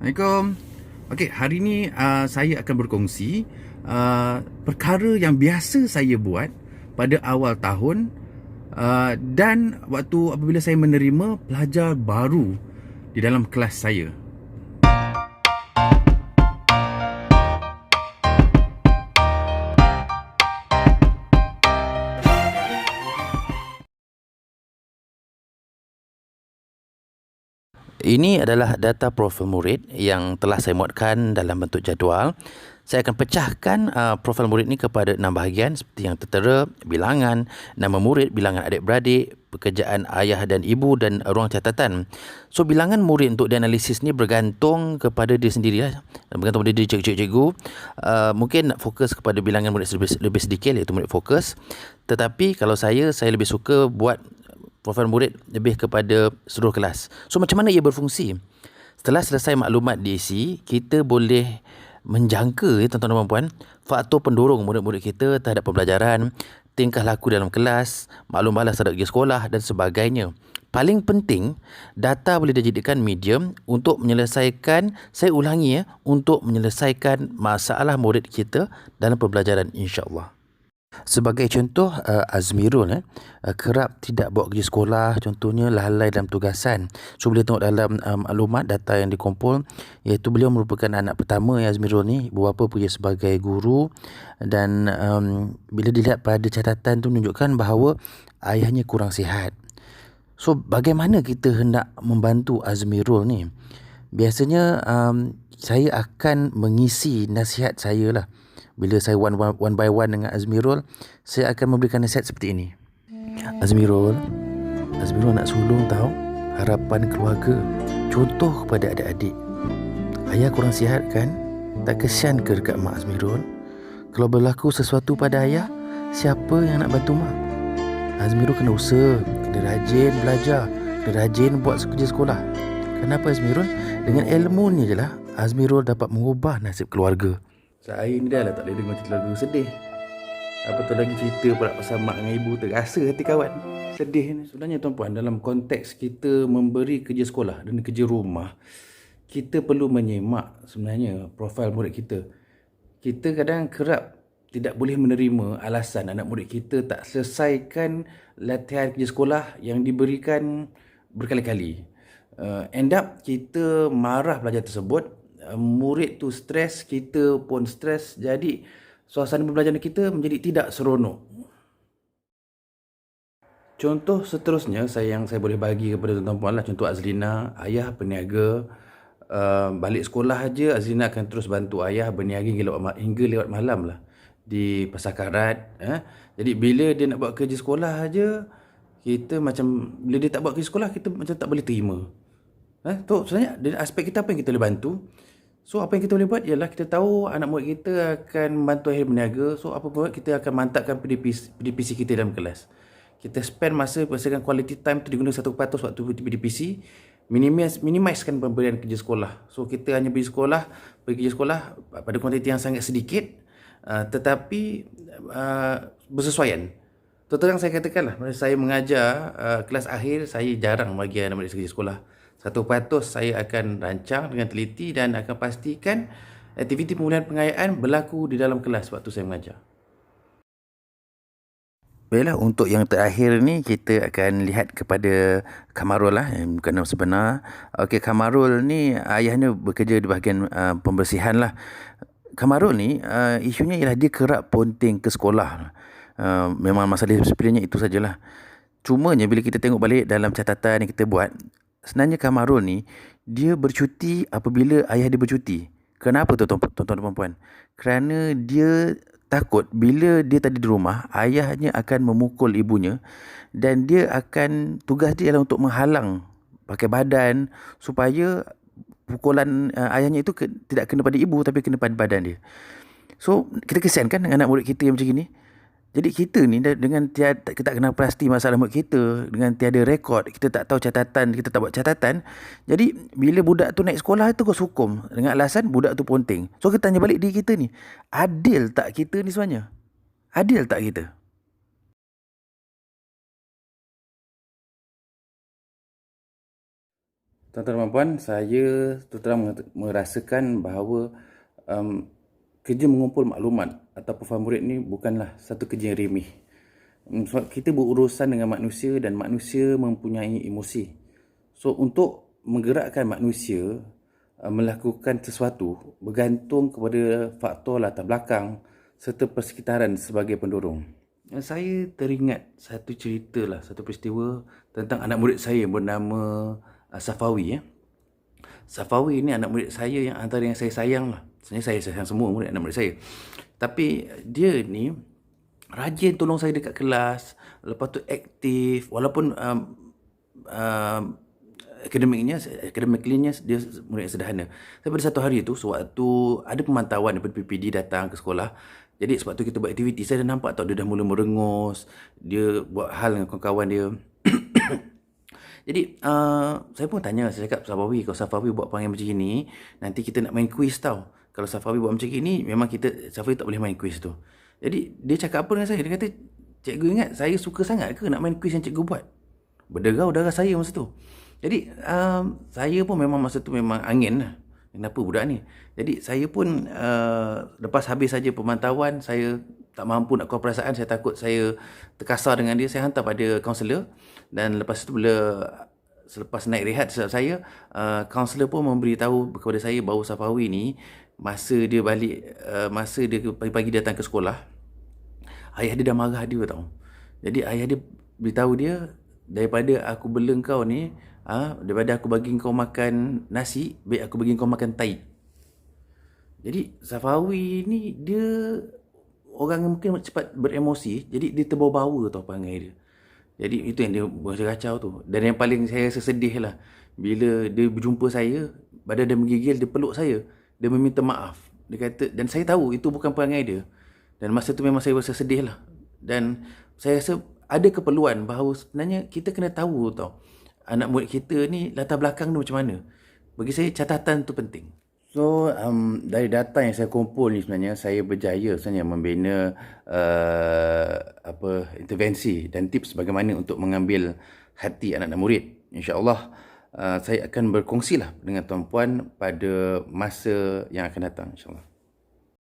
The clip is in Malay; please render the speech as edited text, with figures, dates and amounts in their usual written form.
Assalamualaikum. Okey, hari ni saya akan berkongsi perkara yang biasa saya buat pada awal tahun dan waktu apabila saya menerima pelajar baru di dalam kelas saya. Ini adalah data profil murid yang telah saya muatkan dalam bentuk jadual. Saya akan pecahkan profil murid ini kepada 6 bahagian seperti yang tertera: bilangan, nama murid, bilangan adik-beradik, pekerjaan ayah dan ibu dan ruang catatan. So, bilangan murid untuk dianalisis ni bergantung kepada dia sendiri lah. Bergantung pada diri cikgu-cikgu. Mungkin nak fokus kepada bilangan murid lebih sedikit, iaitu murid fokus. Tetapi kalau saya lebih suka buat profil murid lebih kepada seluruh kelas. So, macam mana ia berfungsi? Setelah selesai maklumat diisi, kita boleh menjangka, tuan-tuan dan puan-puan, faktor pendorong murid-murid kita terhadap pembelajaran, tingkah laku dalam kelas, maklum balas terhadap pergi sekolah dan sebagainya. Paling penting, data boleh dijadikan medium untuk menyelesaikan, untuk menyelesaikan masalah murid kita dalam pembelajaran, insya-Allah. Sebagai contoh, Azmirul kerap tidak bawa kerja sekolah, contohnya lalai dalam tugasan. So, boleh tengok dalam maklumat data yang dikumpul, iaitu beliau merupakan anak pertama Azmirul ni, ibu bapa bekerja sebagai guru, dan bila dilihat pada catatan tu menunjukkan bahawa ayahnya kurang sihat. So, bagaimana kita hendak membantu Azmirul ni? Biasanya saya akan mengisi nasihat saya lah. Bila saya one by one dengan Azmirul, saya akan memberikan nasihat seperti ini. Azmirul nak sulung tahu harapan keluarga. Contoh kepada adik-adik. Ayah kurang sihat kan? Tak kesian ke dekat mak Azmirul? Kalau berlaku sesuatu pada ayah, siapa yang nak bantu mak? Azmirul kena usaha, kena rajin belajar, kena rajin buat kerja sekolah. Kenapa Azmirul? Dengan ilmu ni je lah Azmirul dapat mengubah nasib keluarga. Saya ni dah lah tak boleh dengar cerita lagu sedih. Apatah lagi cerita pula pasal mak dengan ibu, terasa hati kawan. Sedih ni. Sebenarnya tuan-puan, dalam konteks kita memberi kerja sekolah dan kerja rumah, kita perlu menyemak sebenarnya profil murid kita. Kita kadang kerap tidak boleh menerima alasan anak murid kita tak selesaikan latihan kerja sekolah yang diberikan berkali-kali. End up kita marah pelajar tersebut, murid tu stres, kita pun stres, jadi suasana pembelajaran kita menjadi tidak seronok. Contoh seterusnya yang saya boleh bagi kepada tuan-tuan puan lah, contoh Azlina, ayah peniaga, balik sekolah aja Azlina akan terus bantu ayah berniaga hingga lewat malam lah di Pasar Karat. Jadi bila dia nak buat kerja sekolah aja, kita macam, bila dia tak buat kerja sekolah, kita macam tak boleh terima. Tu sebenarnya dari aspek kita, apa yang kita boleh bantu. So, apa yang kita boleh buat ialah kita tahu anak murid kita akan membantu ayah berniaga. So, apa buat, kita akan mantapkan PDPC kita dalam kelas. Kita spend masa, pastikan quality time tu digunakan 1% waktu PDPC. Minimizekan pemberian kerja sekolah. So, kita hanya pergi kerja sekolah pada kuantiti yang sangat sedikit, tetapi bersesuaian. Terang saya katakan lah, saya mengajar kelas akhir, saya jarang bagi anak murid kerja sekolah. 1% saya akan rancang dengan teliti dan akan pastikan aktiviti pemulihan pengayaan berlaku di dalam kelas waktu saya mengajar. Baiklah, untuk yang terakhir ni kita akan lihat kepada Kamarul lah, yang bukan nama sebenar. Okey, Kamarul ni ayahnya bekerja di bahagian pembersihan lah. Kamarul ni isunya ialah dia kerap ponting ke sekolah. Memang masalah sebenarnya itu sajalah. Cumanya bila kita tengok balik dalam catatan yang kita buat, sebenarnya Kamarul ni dia bercuti apabila ayah dia bercuti. Kenapa tuan-tuan dan puan-puan? Kerana dia takut bila dia tadi di rumah, ayahnya akan memukul ibunya, dan dia akan, tugas dia adalah untuk menghalang pakai badan supaya pukulan ayahnya itu tidak kena pada ibu tapi kena pada badan dia. So, kita kesian kan dengan anak murid kita yang macam ni. Jadi kita ni dengan kita tak kenal pasti masalah murid kita, dengan tiada rekod, kita tak tahu catatan, kita tak buat catatan. Jadi bila budak tu naik sekolah tu kau hukum dengan alasan budak tu ponting. So, kita tanya balik diri kita ni, adil tak kita ni sebenarnya? Adil tak kita? Tuan-tuan dan puan, saya terus merasakan bahawa kerja mengumpul maklumat atau profil murid ni bukanlah satu kerja yang remeh. Sebab kita berurusan dengan manusia dan manusia mempunyai emosi. So, untuk menggerakkan manusia melakukan sesuatu bergantung kepada faktor latar belakang serta persekitaran sebagai pendorong. Saya teringat satu cerita lah, satu peristiwa tentang anak murid saya bernama Safawi. Safawi ni anak murid saya yang antara yang saya sayang lah. Sebenarnya saya sayang semua anak murid saya. Tapi dia ni rajin tolong saya dekat kelas. Lepas tu aktif. Walaupun akademiknya dia murid yang sederhana. Tapi pada satu hari tu, sewaktu ada pemantauan daripada PPD datang ke sekolah. Jadi sebab tu kita buat aktiviti, saya dah nampak tau dia dah mula merengus. Dia buat hal dengan kawan-kawan dia. Jadi saya pun tanya, saya cakap, Safawi, kalau Safawi buat panggil macam ni, nanti kita nak main quiz tau. Kalau Safawi buat macam ni, memang Safawi tak boleh main quiz tu. Jadi dia cakap apa dengan saya? Dia kata, cikgu ingat saya suka sangat ke nak main quiz yang cikgu buat? Berderau darah saya masa tu. Jadi saya pun memang masa tu memang angin lah. Kenapa budak ni? Jadi saya pun lepas habis saja pemantauan, saya tak mampu nak keluar perasaan, saya takut saya terkasar dengan dia, saya hantar pada kaunselor. Dan lepas tu selepas naik rehat saya, kaunselor pun memberitahu kepada saya bahawa Safawi ni masa dia pagi-pagi datang ke sekolah, ayah dia dah marah dia tau. Jadi ayah dia beritahu dia, daripada aku bela kau ni, daripada aku bagi kau makan nasi, baik aku bagi kau makan tai. Jadi Safawi ni dia orang yang mungkin cepat beremosi, jadi dia terbawa-bawa tau perangai dia. Jadi itu yang dia kacau tu. Dan yang paling saya sedih lah, bila dia berjumpa saya, badan dia menggigil, dia peluk saya, dia meminta maaf. Dia kata, dan saya tahu itu bukan perangai dia. Dan masa tu memang saya rasa sedih lah. Dan saya rasa ada keperluan bahawa sebenarnya kita kena tahu tau, anak murid kita ni latar belakang dia macam mana. Bagi saya catatan tu penting. So, dari data yang saya kumpul ni sebenarnya, saya berjaya sebenarnya membina intervensi dan tips bagaimana untuk mengambil hati anak-anak murid. InsyaAllah, saya akan berkongsilah dengan tuan-puan pada masa yang akan datang, insyaAllah.